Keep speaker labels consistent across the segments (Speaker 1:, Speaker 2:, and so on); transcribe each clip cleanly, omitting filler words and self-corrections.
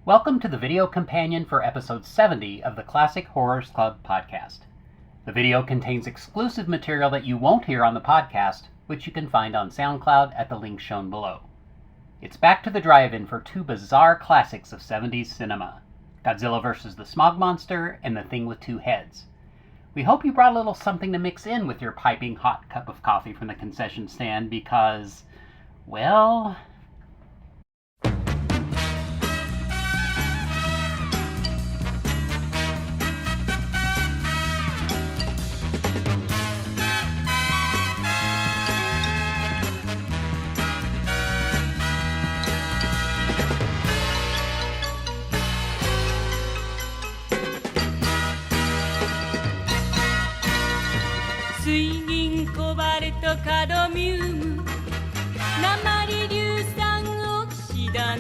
Speaker 1: Welcome to the video companion for episode 70 of the Classic Horrors Club podcast. The video contains exclusive material that you won't hear on the podcast, which you can find on SoundCloud at the link shown below. It's back to the drive-in for two bizarre classics of 70s cinema, Godzilla vs. the Smog Monster and The Thing with Two Heads. We hope you brought a little something to mix in with your piping hot cup of coffee from the concession stand because, well...
Speaker 2: 水銀コバルトカドミウム鉛硫酸オキシダン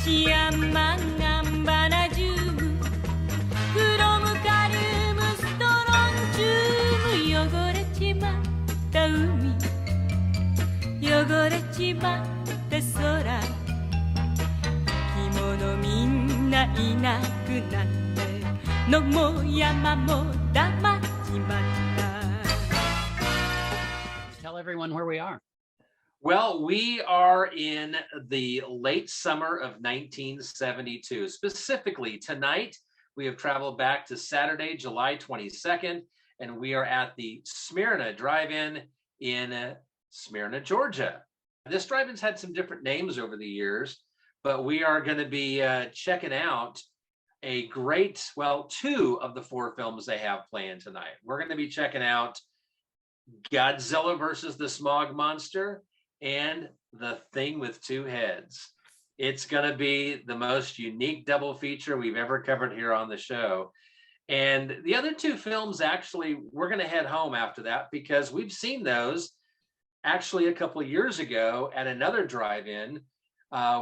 Speaker 2: シアンマンガンバナジウムクロムカリウムストロンチウム汚れちまった海汚れちまった空生き物みんないなくなって野も山も黙っちまった。
Speaker 1: Tell everyone where we are.
Speaker 3: Well, we are in the late summer of 1972. Specifically, tonight, we have traveled back to Saturday, July 22nd, and we are at the Smyrna Drive-In in Smyrna, Georgia. This drive-in's had some different names over the years, but we are going to be checking out two of the four films they have planned tonight. We're going to be checking out Godzilla versus the Smog Monster and The Thing with Two Heads. It's going to be the most unique double feature we've ever covered here on the show. And the other two films, actually, we're going to head home after that because we've seen those actually a couple of years ago at another drive-in.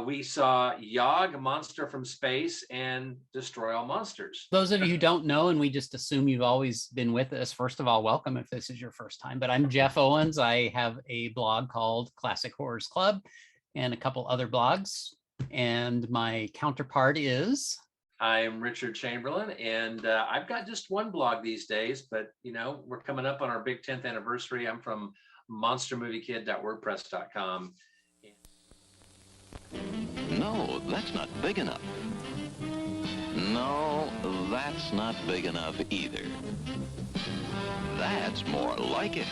Speaker 3: We saw Yog, Monster from Space, and Destroy All Monsters.
Speaker 1: Those of you who don't know, and we just assume you've always been with us, first of all, welcome if this is your first time. But I'm Jeff Owens. I have a blog called Classic Horrors Club and a couple other blogs. And my counterpart is...
Speaker 3: I'm Richard Chamberlain, and I've got just one blog these days, but, you know, we're coming up on our big 10th anniversary. I'm from monstermoviekid.wordpress.com.
Speaker 4: No, that's not big enough. No, that's not big enough either. That's more like it.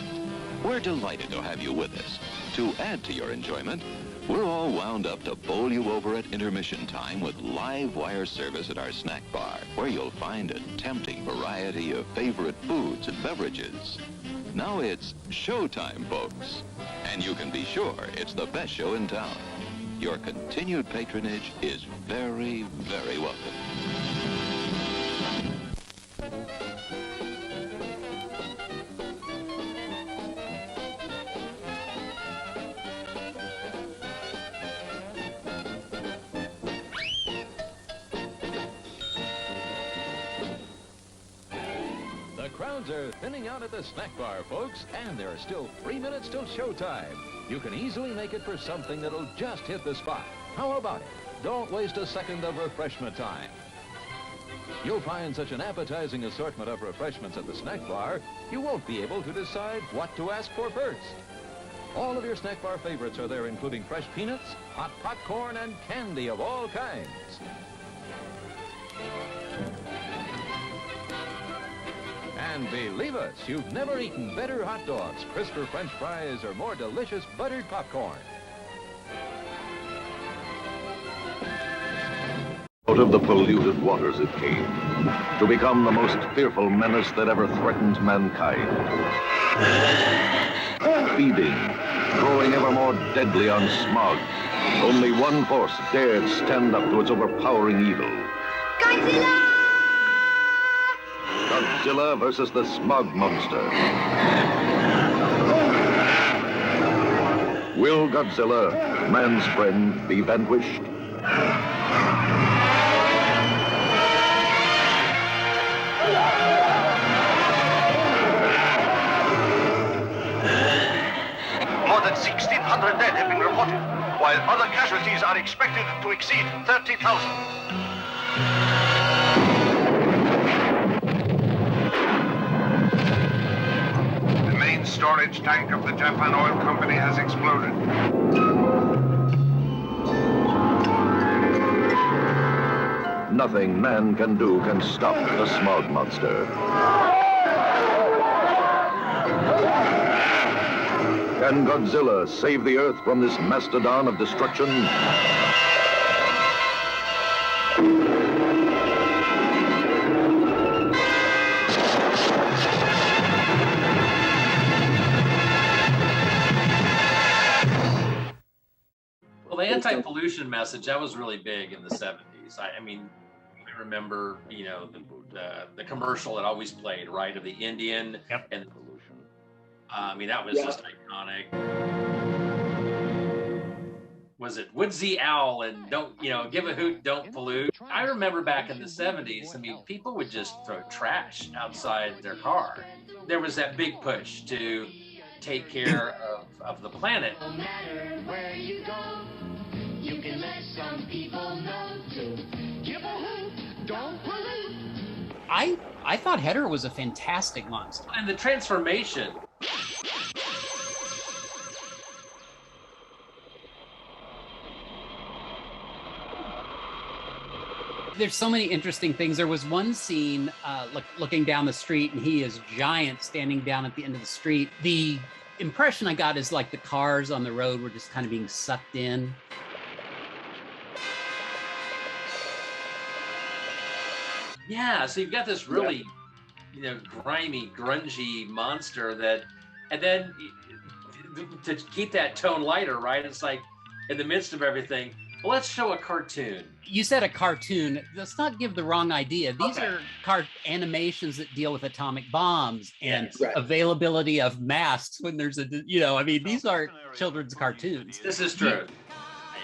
Speaker 4: We're delighted to have you with us. To add to your enjoyment, we're all wound up to bowl you over at intermission time with live wire service at our snack bar, where you'll find a tempting variety of favorite foods and beverages. Now it's showtime, folks. And you can be sure it's the best show in town. Your continued patronage is very, very welcome.
Speaker 5: The crowds are thinning out at the snack bar, folks, and there are still 3 minutes till showtime. You can easily make it for something that'll just hit the spot. How about it? Don't waste a second of refreshment time. You'll find such an appetizing assortment of refreshments at the snack bar, you won't be able to decide what to ask for first. All of your snack bar favorites are there, including fresh peanuts, hot popcorn, and candy of all kinds. And believe us, you've never eaten better hot dogs, crisper French fries, or more delicious buttered popcorn.
Speaker 6: Out of the polluted waters it came, to become the most fearful menace that ever threatened mankind. Feeding, growing ever more deadly on Smog. Only one force dared stand up to its overpowering evil.
Speaker 7: Godzilla!
Speaker 6: Godzilla versus the Smog Monster. Will Godzilla, man's friend, be vanquished?
Speaker 7: More than 1,600 dead have been reported.
Speaker 6: while other casualties are expected to exceed 30,000. The main storage tank of the Japan Oil Company has exploded. Nothing man can do can stop the smog monster. Can Godzilla save the Earth from this mastodon of destruction?
Speaker 3: Well, the anti-pollution message, that was really big in the 70s. I mean, I remember, you know, the commercial that always played, right, of the Indian and the pollution. I mean, that was just iconic. Was it Woodsy Owl and don't, you know, give a hoot, don't pollute? I remember back in the 70s, I mean, people would just throw trash outside their car. There was that big push to take care of the planet.
Speaker 7: No matter where you go, you can let some people know to give a hoot, don't pollute.
Speaker 1: I thought Hedorah was a fantastic monster.
Speaker 3: And the transformation.
Speaker 1: There's so many interesting things. There was one scene looking down the street, and he is giant standing down at the end of the street. The impression I got is like the cars on the road were just kind of being sucked in.
Speaker 3: Yeah, so you've got this really, you know, grimy, grungy monster that, and then to keep that tone lighter, right? It's like in the midst of everything, well, let's show a cartoon.
Speaker 1: You said a cartoon. Let's not give the wrong idea. These are animations that deal with atomic bombs and availability of masks when there's a, you know, I mean, these aren't children's cartoons.
Speaker 3: This is true.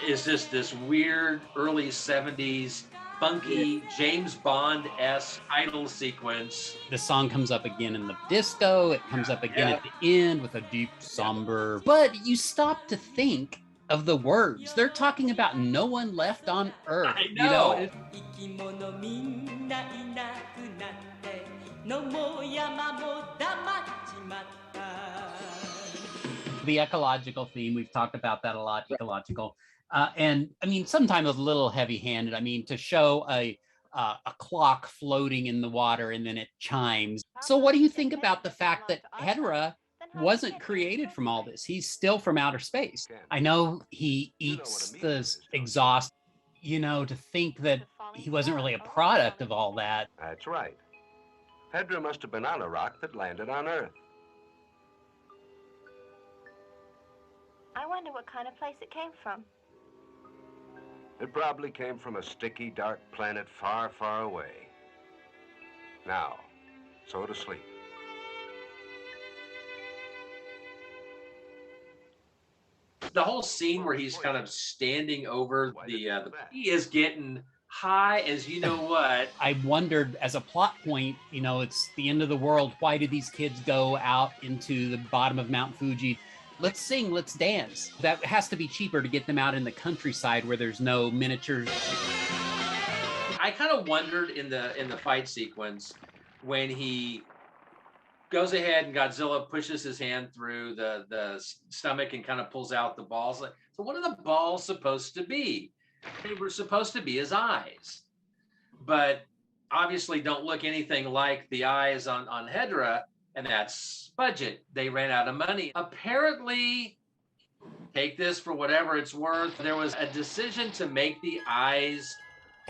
Speaker 3: It's just this weird early 70s funky James Bond-esque title sequence.
Speaker 1: The song comes up again in the disco. It comes up again at the end with a deep, somber. But you stop to think of the words. They're talking about no one left on Earth.
Speaker 3: I know.
Speaker 1: You know, the ecological theme, we've talked about that a lot, ecological. And I mean, sometimes a little heavy-handed. I mean, to show a clock floating in the water and then it chimes. So what do you think about the fact that Hedorah wasn't created from all this? He's still from outer space. I know he eats the exhaust, you know, to think that he wasn't really a product of all that.
Speaker 8: That's right. Hedorah must have been on a rock that landed on Earth.
Speaker 9: I wonder what kind of place it came from.
Speaker 8: It probably came from a sticky, dark planet far, far away. Now, so to sleep.
Speaker 3: The whole scene where he's kind of standing over the he is getting high as you know what.
Speaker 1: I wondered, as a plot point, you know, it's the end of the world. Why do these kids go out into the bottom of Mount Fuji? Let's sing, let's dance. That has to be cheaper to get them out in the countryside where there's no miniatures.
Speaker 3: I kind of wondered in the fight sequence when he goes ahead and Godzilla pushes his hand through the stomach and kind of pulls out the balls. Like, so what are the balls supposed to be? They were supposed to be his eyes, but obviously don't look anything like the eyes on Hedorah. And that's budget. They ran out of money. Apparently, take this for whatever it's worth, there was a decision to make the eyes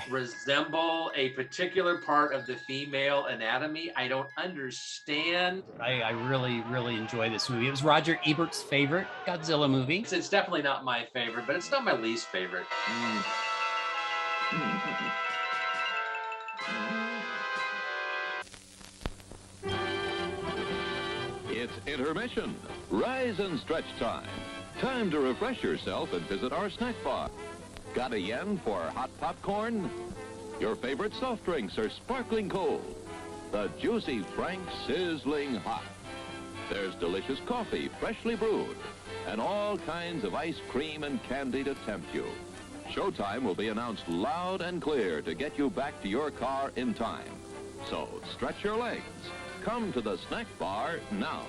Speaker 3: resemble a particular part of the female anatomy. I don't understand.
Speaker 1: I really, really enjoy this movie. It was Roger Ebert's favorite Godzilla movie.
Speaker 3: It's definitely not my favorite, but it's not my least favorite.
Speaker 4: It's intermission. Rise and stretch time. Time to refresh yourself and visit our snack bar. Got a yen for hot popcorn? Your favorite soft drinks are sparkling cold. The juicy Frank sizzling hot. There's delicious coffee, freshly brewed. and all kinds of ice cream and candy to tempt you. Showtime will be announced loud and clear to get you back to your car in time. So stretch your legs. Come to the snack bar now.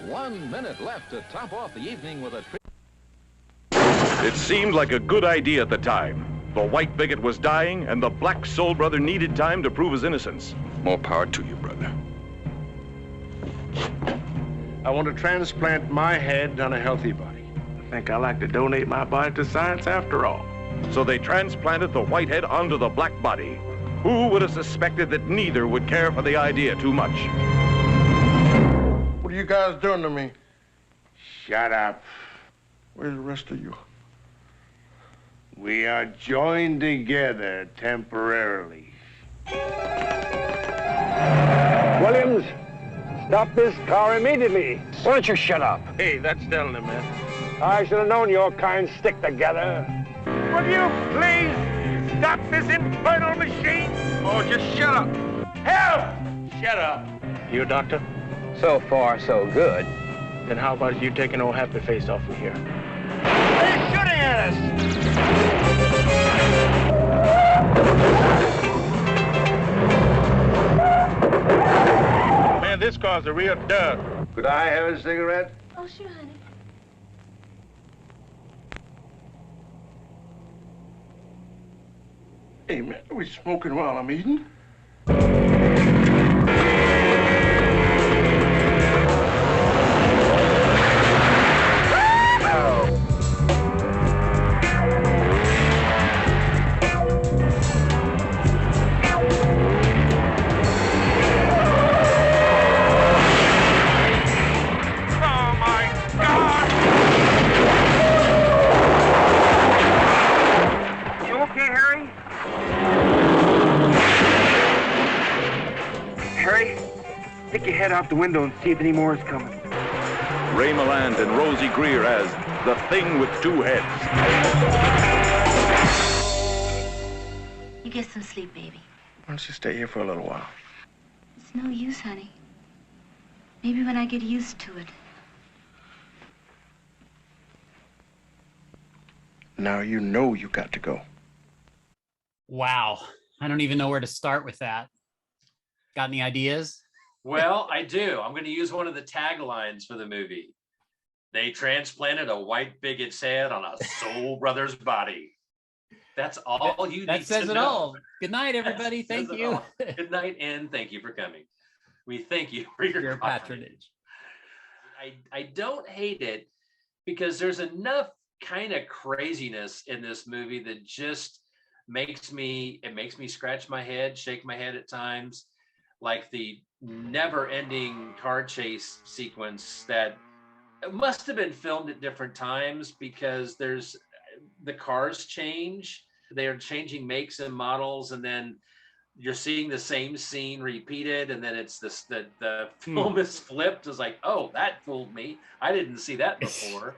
Speaker 5: One minute left to top off the evening with a treat.
Speaker 10: It seemed like a good idea at the time. The white bigot was dying, and the black soul brother needed time to prove his innocence.
Speaker 6: More power to you, brother.
Speaker 8: I want to transplant my head on a healthy body.
Speaker 11: I think I like to donate my body to science after all.
Speaker 10: So they transplanted the white head onto the black body. Who would have suspected that neither would care for the idea too much?
Speaker 11: What are you guys doing to me?
Speaker 8: Shut up.
Speaker 11: Where's the rest of you?
Speaker 8: We are joined together temporarily.
Speaker 11: Williams, stop this car immediately.
Speaker 8: Why don't you shut up?
Speaker 11: Hey, that's telling him, man. I should have known your kind stick together. Will you please stop this infernal machine? Oh, just shut up. Help! Shut up. You a doctor?
Speaker 12: So far, so good.
Speaker 11: Then how about you taking old happy face off of here? They're shooting at us! Man, this car's a real dud.
Speaker 8: Could I have a cigarette?
Speaker 9: Oh, sure, honey.
Speaker 11: Hey, man, are we smoking while I'm eating?
Speaker 12: Stick your head out the window and see if any more is coming.
Speaker 10: Ray Milland and Rosie Greer as the Thing with Two Heads.
Speaker 9: You get some sleep, baby.
Speaker 11: Why don't you stay here for a little while?
Speaker 9: It's no use, honey. Maybe when I get used to it.
Speaker 11: Now you know you got to go.
Speaker 1: Wow. I don't even know where to start with that. Got any ideas?
Speaker 3: Well, I do. I'm going to use one of the taglines for the movie. They transplanted a white bigot's head on a soul brother's body. That's all you need to know.
Speaker 1: That says it all. Good night, everybody. Thank you.
Speaker 3: Good night, and thank you for coming. We thank you for your patronage. I don't hate it because there's enough kind of craziness in this movie that just makes me scratch my head, shake my head at times, like the never-ending car chase sequence that must have been filmed at different times because the cars change. They are changing makes and models, and then you're seeing the same scene repeated, and then it's the film is flipped. It's like, oh, that fooled me. I didn't see that before.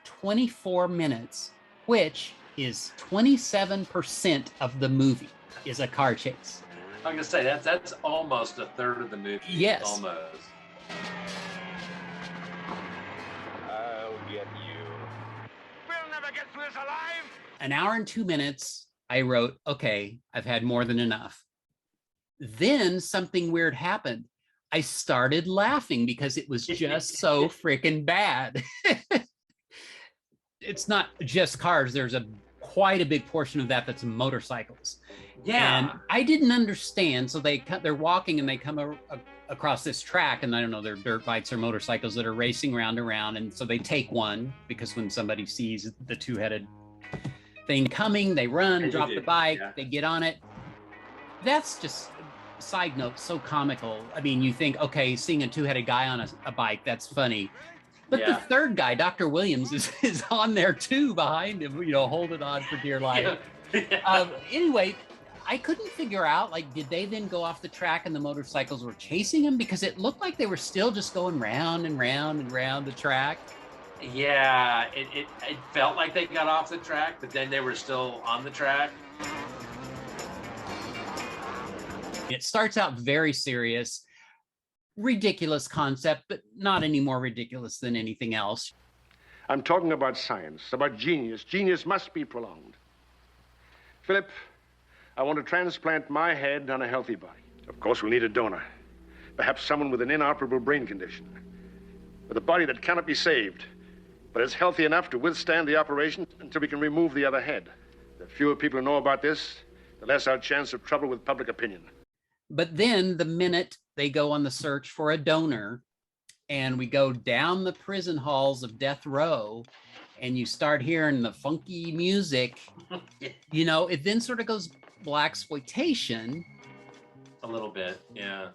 Speaker 1: 24 minutes, which is 27% of the movie, is a car chase.
Speaker 3: I'm gonna say that's almost a third of the movie.
Speaker 1: Yes,
Speaker 3: almost.
Speaker 11: I'll get you. We'll never get through this alive.
Speaker 1: An hour and 2 minutes. I wrote, okay, I've had more than enough. Then something weird happened. I started laughing because it was just so freaking bad. It's not just cars. There's quite a big portion of that's motorcycles.
Speaker 3: Yeah.
Speaker 1: And I didn't understand. So they're walking and they come across this track, and I don't know, they're dirt bikes or motorcycles that are racing round and round. And so they take one because when somebody sees the two-headed thing coming, they run, drop the bike, they get on it. That's just, side note, so comical. I mean, you think, okay, seeing a two-headed guy on a bike, that's funny. But the third guy, Dr. Williams, is on there too behind him, holding on for dear life. Anyway, I couldn't figure out, like, did they then go off the track and the motorcycles were chasing them? Because it looked like they were still just going round and round and round the track.
Speaker 3: Yeah, it felt like they got off the track, but then they were still on the track.
Speaker 1: It starts out very serious, ridiculous concept, but not any more ridiculous than anything else.
Speaker 13: I'm talking about science, about genius. Genius must be prolonged. Philip, I want to transplant my head on a healthy body. Of course, we'll need a donor. Perhaps someone with an inoperable brain condition. With a body that cannot be saved, but is healthy enough to withstand the operation until we can remove the other head. The fewer people who know about this, the less our chance of trouble with public opinion.
Speaker 1: But then the minute they go on the search for a donor, and we go down the prison halls of death row, and you start hearing the funky music, you know, it then sort of goes blaxploitation.
Speaker 3: A little bit, yeah.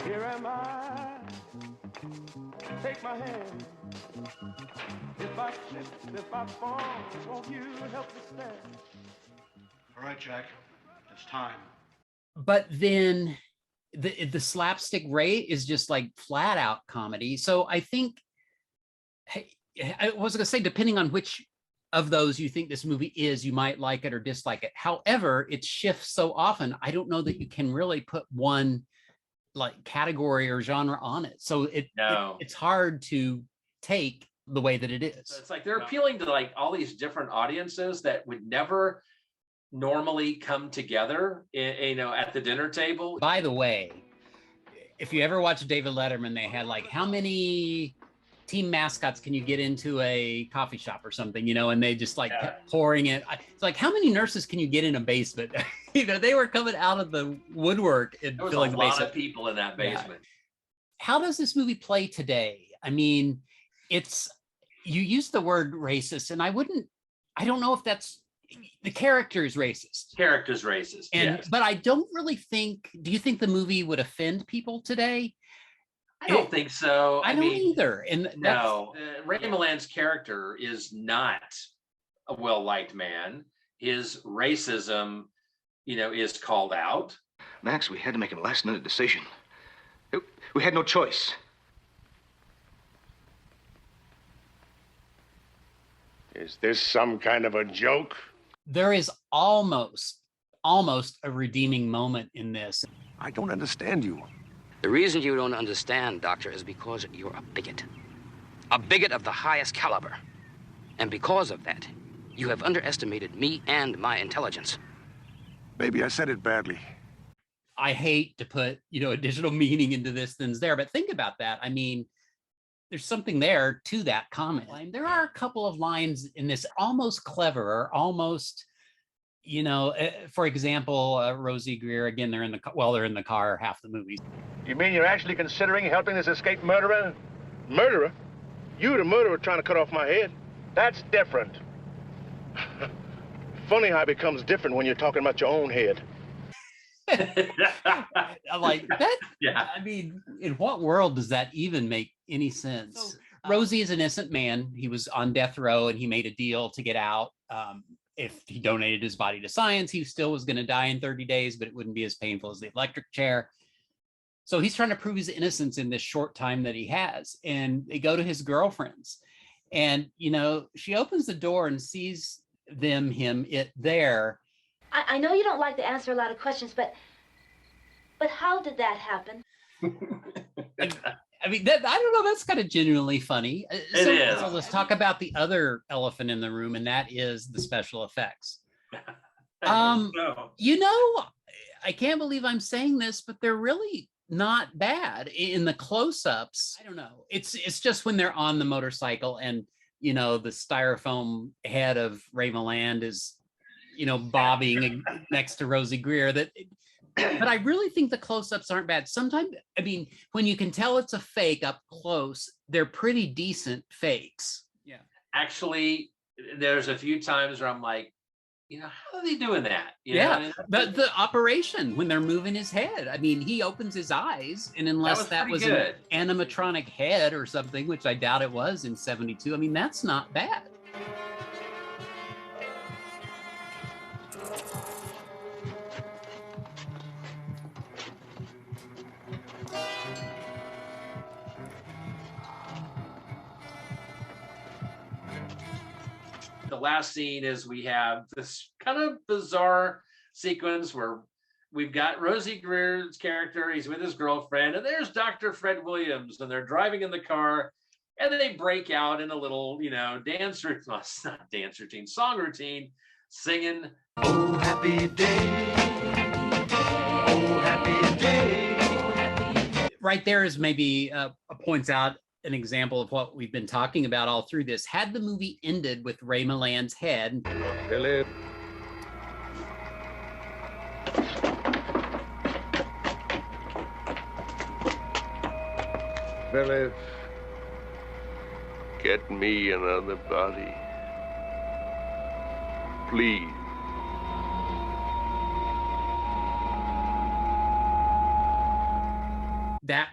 Speaker 11: Here am I. Take my hand. If I slip, if I fall, won't you help me stand?
Speaker 14: All right, Jack, it's time.
Speaker 1: But then the slapstick rate is just like flat out comedy. So I think, I was going to say, depending on which of those you think this movie is, you might like it or dislike it. However, it shifts so often, I don't know that you can really put one like category or genre on it. So it's hard to take the way that it is.
Speaker 3: So it's like they're appealing to like all these different audiences that would never normally come together, you know, at the dinner table.
Speaker 1: By the way, if you ever watch David Letterman, they had like, how many team mascots can you get into a coffee shop or something, you know, and they just like kept pouring it. It's like, how many nurses can you get in a basement? You know, they were coming out of the woodwork and
Speaker 3: there was
Speaker 1: filling
Speaker 3: a
Speaker 1: the
Speaker 3: lot
Speaker 1: basement.
Speaker 3: of people in that basement.
Speaker 1: How does this movie play today? I mean, you use the word racist, and I don't know if that's, the character is racist.
Speaker 3: Character's racist, yes.
Speaker 1: But I don't really think, do you think the movie would offend people today?
Speaker 3: I don't think so.
Speaker 1: I don't either. And
Speaker 3: no, Ray Milland's character is not a well-liked man. His racism, you know, is called out.
Speaker 14: Max, we had to make a last-minute decision. We had no choice.
Speaker 13: Is this some kind of a joke?
Speaker 1: There is almost a redeeming moment in this.
Speaker 8: I don't understand you.
Speaker 15: The reason you don't understand, Doctor, is because you're a bigot. A bigot of the highest caliber. And because of that, you have underestimated me and my intelligence.
Speaker 8: Maybe I said it badly.
Speaker 1: I hate to put, you know, additional meaning into this than's there, but think about that. I mean, there's something there to that comment. There are a couple of lines in this almost clever, or almost, you know, for example, Rosie Greer, again, they're in the car half the movie.
Speaker 13: You mean you're actually considering helping this escaped murderer? Murderer? You the murderer trying to cut off my head? That's different. Funny how it becomes different when you're talking about your own head.
Speaker 1: Like that. Yeah. I mean, in what world does that even make any sense? So, Rosie is an innocent man. He was on death row and he made a deal to get out. If he donated his body to science, he still was going to die in 30 days, but it wouldn't be as painful as the electric chair. So he's trying to prove his innocence in this short time that he has. And they go to his girlfriend's, and, you know, she opens the door and sees it there.
Speaker 9: I know you don't like to answer a lot of questions, but how did that happen?
Speaker 1: I mean, I don't know. That's kind of genuinely funny. So let's talk about the other elephant in the room, and that is the special effects. You know, I can't believe I'm saying this, but they're really not bad in the close-ups. I don't know. It's just when they're on the motorcycle and, you know, the styrofoam head of Ray Milland is, you know, bobbing next to Rosie Greer. But I really think the close-ups aren't bad. Sometimes, I mean, when you can tell it's a fake up close, they're pretty decent fakes. Yeah.
Speaker 3: Actually, there's a few times where I'm like, you know, how are they doing that? You know,
Speaker 1: Yeah,
Speaker 3: I mean,
Speaker 1: but the operation when they're moving his head. I mean, he opens his eyes, and unless that was
Speaker 3: pretty
Speaker 1: an
Speaker 3: good.
Speaker 1: animatronic head or something, which I doubt it was in '72, I mean, that's not bad.
Speaker 3: The last scene is we have this kind of bizarre sequence where we've got Rosie Greer's character, he's with his girlfriend, and there's Dr. Fred Williams, and they're driving in the car, and they break out in a little, you know, dance routine, well, it's not dance routine, song routine, singing, "Oh, happy day, oh, happy day."
Speaker 1: Right there is maybe points out an example of what we've been talking about all through this. Had the movie ended with Ray Milland's head,
Speaker 8: Philip. Philip.
Speaker 11: Get me another body. Please.
Speaker 1: that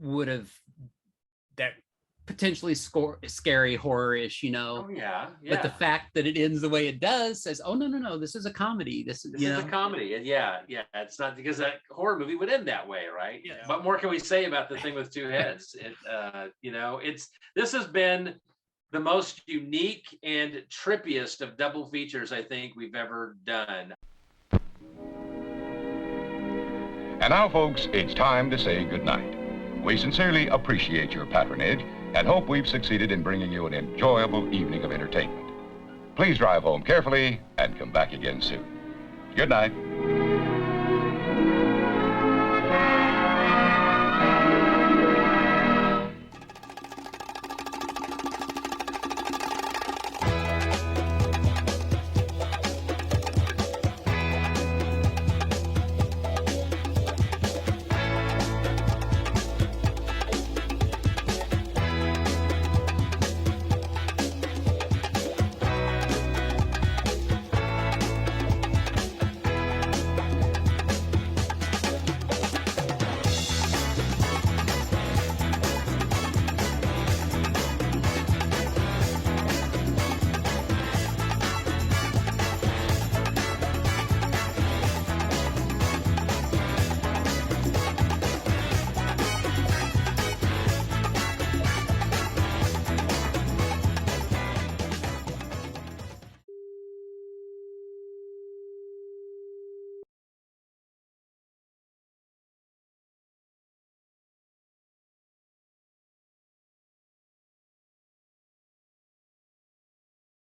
Speaker 1: would have that potentially scary horror-ish, you know.
Speaker 3: Oh yeah,
Speaker 1: But the fact that it ends the way it does says, oh no, this is a comedy. This is
Speaker 3: a comedy, and yeah, it's not because that horror movie would end that way, right? Yeah. What more can we say about The Thing with Two Heads? You know, this has been the most unique and trippiest of double features I think we've ever done.
Speaker 16: And now, folks, it's time to say goodnight. We sincerely appreciate your patronage and hope we've succeeded in bringing you an enjoyable evening of entertainment. Please drive home carefully and come back again soon. Good night.